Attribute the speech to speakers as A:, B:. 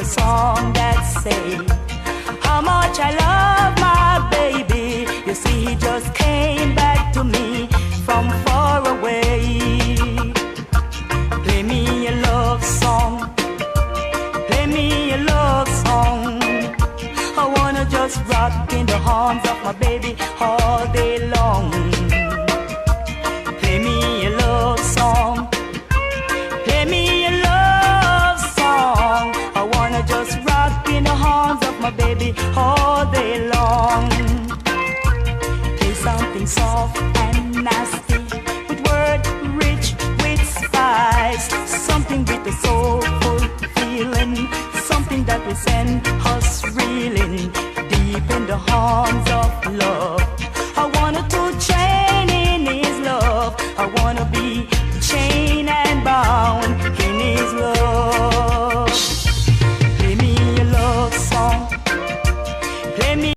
A: a song that say how much I love my baby. You see, he just came back to me from far away. Play me a love song, play me a love song. I wanna just rock in the arms of my baby all day long. Play me a love song, play me a love song. I wanna just rock in the arms of my baby all day long. Play something soft and nasty, with word rich with spice, something with a soulful feeling, something that will send us reeling deep in the arms of love.